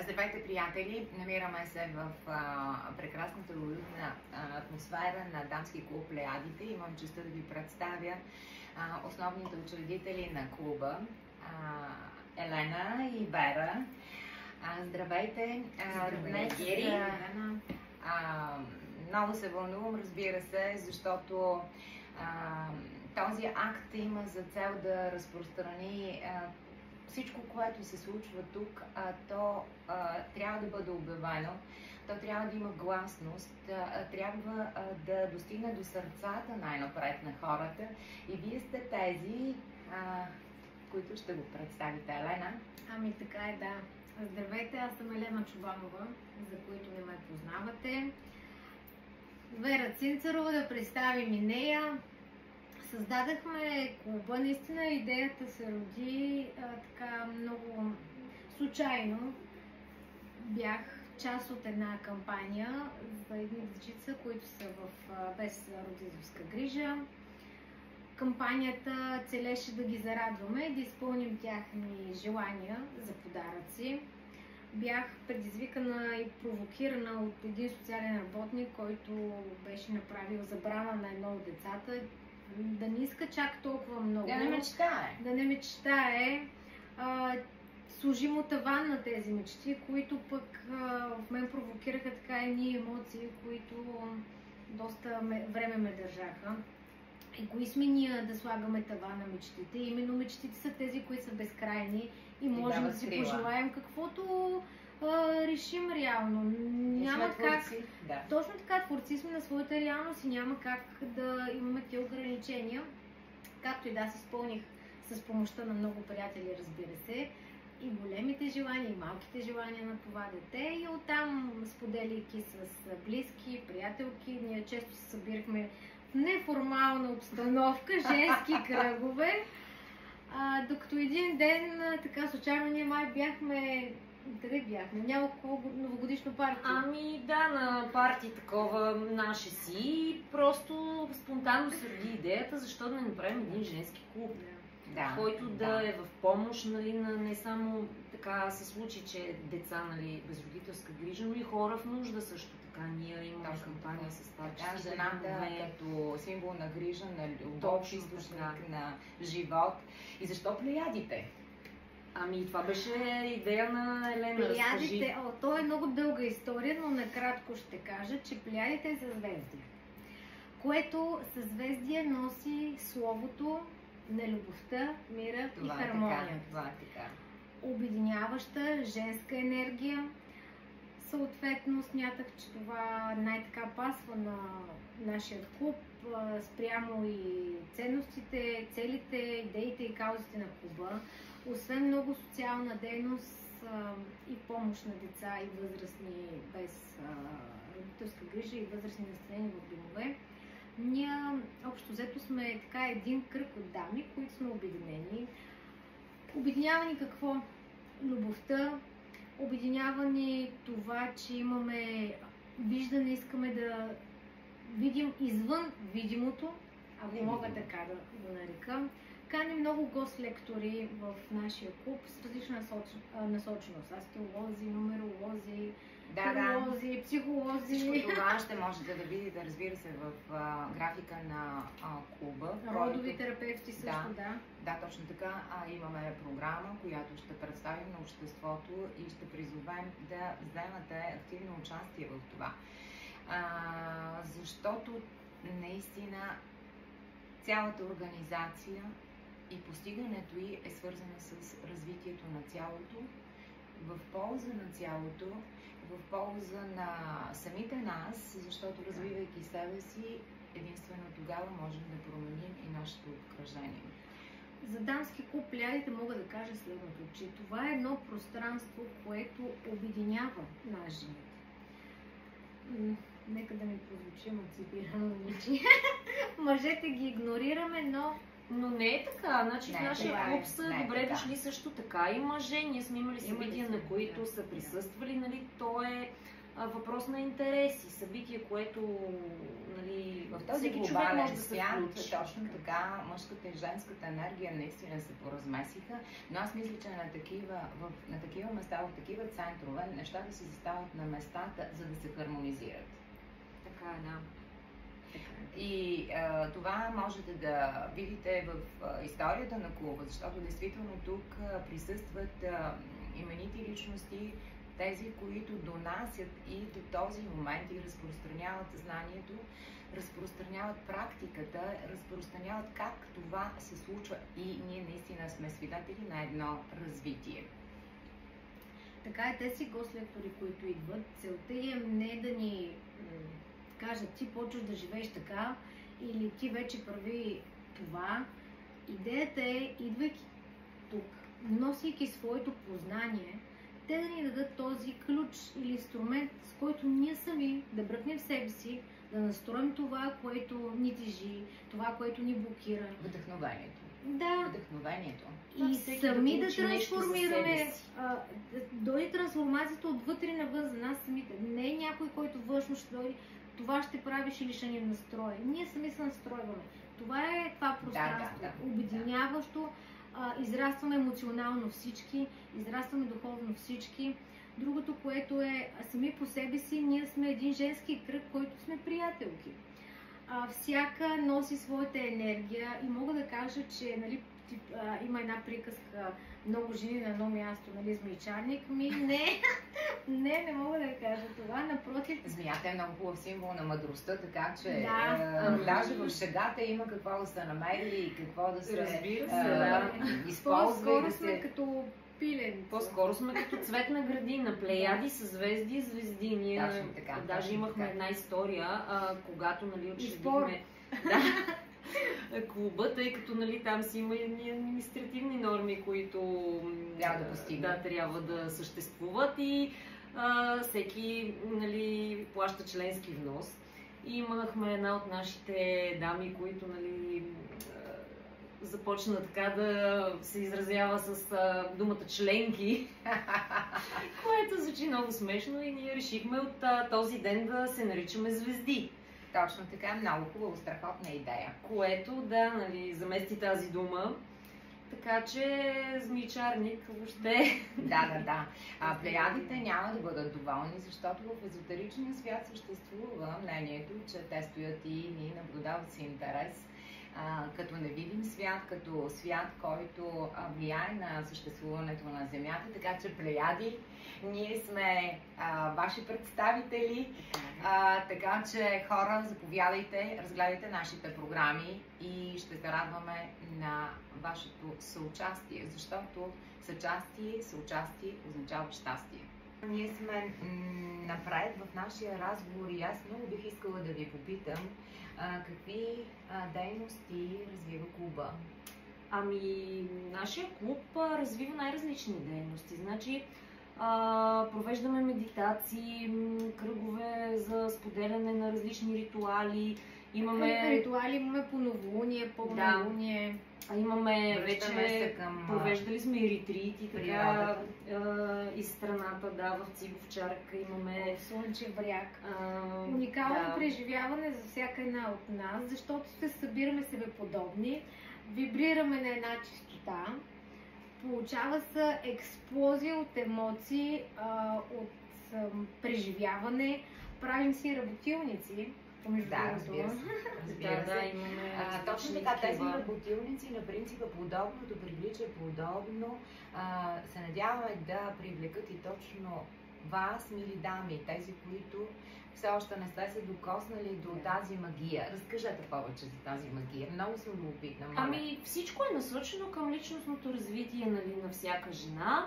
Здравейте, приятели! Намираме се в прекрасната уютна атмосфера на дамски клуб Плеядите. Имам честта да ви представя основните учредители на клуба, Елена и Вера. Здравейте! Днес много се вълнувам, разбира се, защото този акт има за цел да разпространи всичко, което се случва тук, то трябва да бъде обявено, то трябва да има гласност, трябва да достигне до сърцата най-напред на хората. И вие сте тези, които ще го представите. Елена? Ами така е, да. Здравейте, аз съм Елена Чубанова, за които не ме познавате. Вера Цинцарова, да представим и нея. Създадахме клуба, наистина идеята се роди така много случайно. Бях част от една кампания за едни дечица, които са без родителска грижа. Кампанията целеше да ги зарадваме и да изпълним тяхни желания за подаръци. Бях предизвикана и провокирана от един социален работник, който беше направил забрана на едно от децата да не иска чак толкова много. Да не мечтае. Да не мечтае. Служи му таван на тези мечти, които пък в мен провокираха така едни емоции, които доста време ме държаха. И кои сме ние да слагаме таван на мечтите? Именно мечтите са тези, които са безкрайни и можем да си пожелаем каквото решим реално. Няма как. Да. Точно така, творци сме на своята реалност и няма как да имаме тези ограничения. Както и да се изпълних с помощта на много приятели, разбира се, и големите желания, и малките желания на това дете. И оттам, споделяйки с близки, приятелки, ние често се събирахме в неформална обстановка, женски кръгове. Докато един ден, така случайно, ние май бяхме... Къде бяхме? Няколко новогодишно парти. Ами да, на парти такова наше си. Просто спонтанно се роди идеята, защо да не направим един женски клуб, който да е в помощ, нали, на не само така се случи, че деца, нали, без родителска грижа, но и хора в нужда също така. Ние имаме кампания с това, че жената като символ на грижа, на любов, източник на живот. И защо Плеядите? Ами това беше идея на Елена. Плеядите, то е много дълга история, но накратко ще кажа, че Плеядите е съзвездие, което съзвездие носи словото на любовта, мира и хармонията. Това е така. Обединяваща женска енергия. Съответно смятах, че това най-така пасва на нашия клуб, спрямо и ценностите, целите, идеите и каузите на клуба. Освен много социална дейност и помощ на деца и възрастни без родителска грижа и възрастни настанени в домове, ние общо взето сме така един кръг от дами, които сме обединени. Обединява ни какво? Любовта, обединява ни това, че имаме виждане, искаме да видим извън видимото, ако мога така да го нарека. Каним много гост-лектори в нашия клуб с различна насоченост. Астролози, нумеролози, психолози, психолози. Всичко това ще можете да видите, разбира се, в графика на клуба. Родови терапевти също, да. Да, точно така. Имаме програма, която ще представим на обществото и ще призовем да вземате активно участие в това. Защото наистина цялата организация и постигането й е свързана с развитието на цялото, в полза на цялото, в полза на самите нас, защото развивайки себе си, единствено тогава можем да променим и нашето обкръжение. За дамски клуб Плеядите мога да кажа следното, че това е едно пространство, което обединява нас жените. Нека да ми прозвучи еманципирано момиче. Мъжете ги игнорираме, но не е така. Значи в нашия клуб са добре дошли също така и мъже. Ние сме имали събития, на които са присъствали. Нали? То е въпрос на интереси, събитие, което нали, в този глобален свят, точно така, мъжката и женската енергия наистина се поразмесиха, но аз мисля, че на такива места, в такива центрове, нещата се застават на местата, за да се хармонизират. Така е, да. И това можете да видите в историята на клуба, защото действително тук присъстват именити личности, тези, които донасят и до този момент и разпространяват знанието, разпространяват практиката, разпространяват как това се случва и ние наистина сме свидетели на едно развитие. Така е, тези гост-лектори, които идват, целта им не е да ни кажат, ти почваш да живееш така или ти вече прави това. Идеята е, идвайки тук, носейки своето познание, те да ни дадат този ключ или инструмент, с който ние сами да бръкнем в себе си, да настроим това, което ни тежи, това, което ни блокира. Вдъхновението. Да. Вдъхновението. И сами да трансформираме. Дойде трансформацията отвътре навън за нас самите. Не е някой, който външно ще дойде, това ще правиш или ще ни настрои. Ние сами се настройваме. Това е това пространство. Обединяващо. Израстваме емоционално всички, израстваме духовно всички. Другото, което е сами по себе си, ние сме един женски кръг, който сме приятелки. Всяка носи своята енергия и мога да кажа, че нали, има една приказка, много жени на едно място, нали, змейчарник. Не мога да кажа това, напротив. Змията е много хубав символ на мъдростта, така че даже в шегата има какво да се намери и какво да се използва. По-скоро сме като пилен. По-скоро сме като цветна градина, плеяди, съзвезди, звезди. Ние даже имахме една история, когато нали, учредихме клуба, тъй като нали, там си има и административни норми, които трябва да съществуват и всеки нали, плаща членски внос. И имахме една от нашите дами, които нали, започна така да се изразява с думата членки, което звучи много смешно и ние решихме от този ден да се наричаме звезди. Точно така, много хубаво, страхотна идея. Което нали, замести тази дума. Така че змийчарник въобще. Да. Плеядите няма да бъдат доволни, защото в езотеричния свят съществува мнението, че те стоят и ни наблюдават с интерес. Като невидим свят, като свят, който влияе на съществуването на Земята, така че плеяди, ние сме ваши представители, така че хора, заповядайте, разгледайте нашите програми и ще се радваме на вашето съучастие, защото съучастие означава щастие. Ние сме напред в нашия разговор и аз много бих искала да ви попитам какви дейности развива клуба? Нашия клуб развива най-различни дейности. Значи, провеждаме медитации, кръгове за споделяне на различни ритуали. Ритуали имаме по новолуние, по новолуние. Имаме вече, провеждали сме и ретрити, така из страната, в Цигов-Чарък имаме Слънчев бряг. Уникално преживяване за всяка една от нас, защото се събираме себеподобни, вибрираме на една чистота, получава се експлозия от емоции, от преживяване, правим си работилници. Разбира се. Точно така, тези работилници на принципа подобното привлича подобно. Се надяваме да привлекат и точно вас, мили дами, тези, които все още не сте се докоснали до тази магия. Разкажете повече за тази магия. Много съм любопитна. Всичко е насочено към личностното развитие на всяка жена.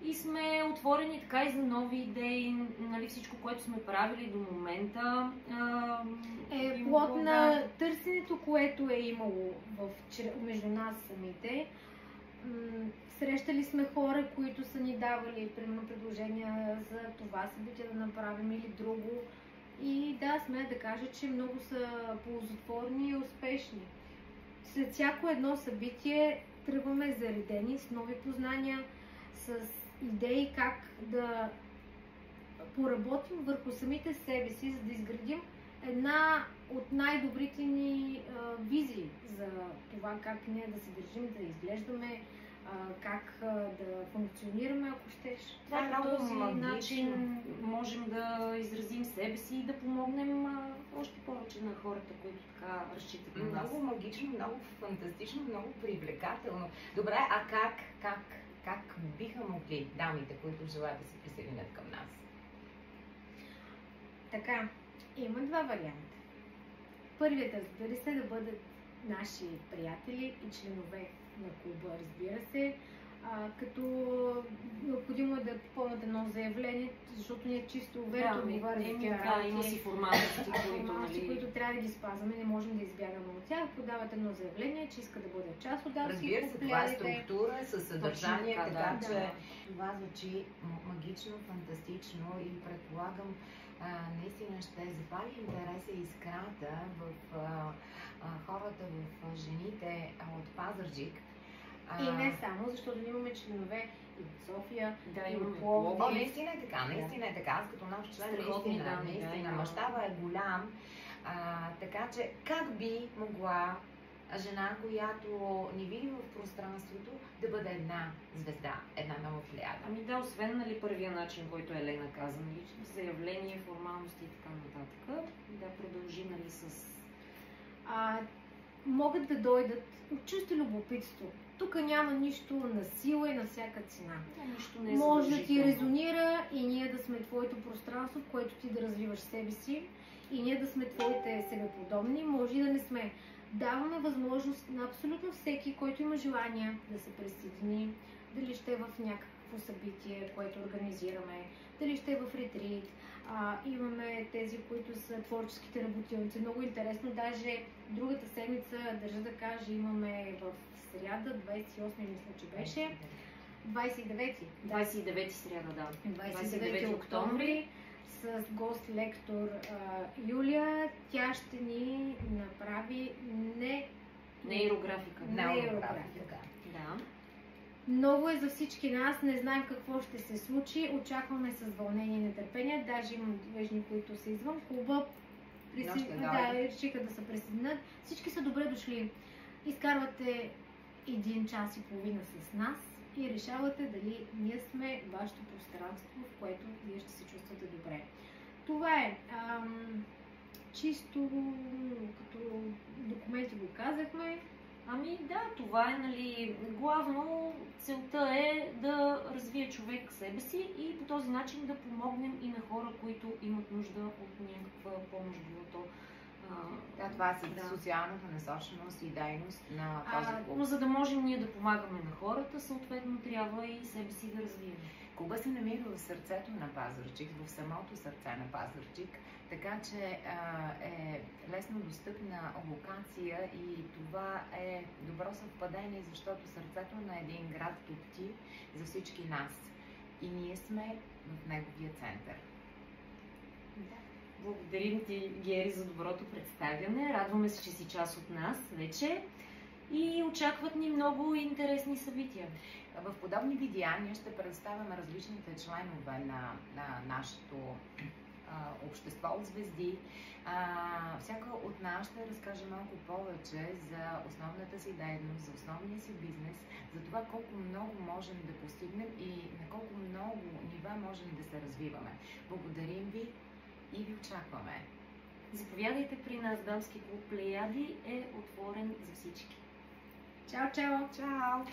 И сме отворени така и за нови идеи, нали, всичко, което сме правили до момента. Е плод на търсенето, което е имало между нас самите. Срещали сме хора, които са ни давали примерно предложения за това събитие да направим или друго. И сме да кажа, че много са ползотворни и успешни. След всяко едно събитие тръгваме заредени с нови познания, с идеи как да поработим върху самите себе си, за да изградим една от най-добрите ни визии за това как ние да се държим, да изглеждаме, как да функционираме, ако щеш. Това по този начин можем да изразим себе си и да помогнем още повече на хората, които така разчитат на нас. Много магично, много фантастично, много привлекателно. Добре, а как биха могли дамите, които желаят да се присъединят към нас? Така, има два варианта. Първият, разбира се, да бъдат наши приятели и членове на клуба, разбира се, като необходимо е да попълнят едно заявление, защото ние чисто верно има си формалности, които трябва да ги спазваме, не можем да избягаме от тях. Подават едно заявление, че иска да бъде част от дамски клуб. Разбира се, това е структура със съдържание, така че това звучи магично, фантастично и предполагам, наистина ще запали интереса и искрата в хората, в жените от Пазарджик. И не само, защото имаме членове и в София, и в Пловдив. Наистина е така, наистина е така. Аз като нов член, наистина, мащаба е голям. Така че, как би могла жена, която ни види в пространството, да бъде една звезда, една нова плеяда? Ами да, освен първия начин, който Елена каза, заявление, формалности и така нататък, да продължи с... Могат да дойдат от чисто любопитство. Тук няма нищо на сила и на всяка цена. Нищо не е може да ти резонира и ние да сме твоето пространство, в което ти да развиваш себе си, и ние да сме твоите себеподобни, може и да не сме. Даваме възможност на абсолютно всеки, който има желание да се присъедини, дали ще е в някакво събитие, което организираме, дали ще е в ретрит. Имаме тези, които са творческите работилници. Много интересно, даже другата седмица, държа да кажа, имаме в сряда, 28 мисля, че беше, 29 сряда, да. 29 октомври, с гост-лектор Юлия. Тя ще ни направи нейрографика. Да. Ново е за всички нас, не знаем какво ще се случи, очакваме с вълнение и нетърпение, даже имам движни, които са извън клуба, решиха да се присъединят. Всички са добре дошли. Изкарвате 1 час и половина с нас и решавате дали ние сме вашето пространство, в което вие ще се чувствате добре. Това е чисто като документи го казахме. Ами да, това е, главно целта е да развие човек себе си и по този начин да помогнем и на хора, които имат нужда от някаква помощ, било то. Това е социалната насоченост и дейност на този клуб. Но за да можем ние да помагаме на хората, съответно трябва и себе си да развием. Клуба се намира в сърцето на Пазарджик, в самото сърце на Пазарджик, така че е лесно достъпна локация и това е добро съвпадение, защото сърцето на един град топти за всички нас и ние сме в неговия център. Благодарим ти, Гери, за доброто представяне. Радваме се, че си част от нас вече и очакват ни много интересни събития. В подобни видеа ние ще представяме различните членове на нашето общество от звезди. Всяка от нас ще разкаже малко повече за основната си дейност, за основния си бизнес, за това колко много можем да постигнем и на колко много нива можем да се развиваме. Благодарим ви и ви очакваме. Заповядайте при нас, Дамски клуб Плеяди е отворен за всички. Чао, чао! Чао!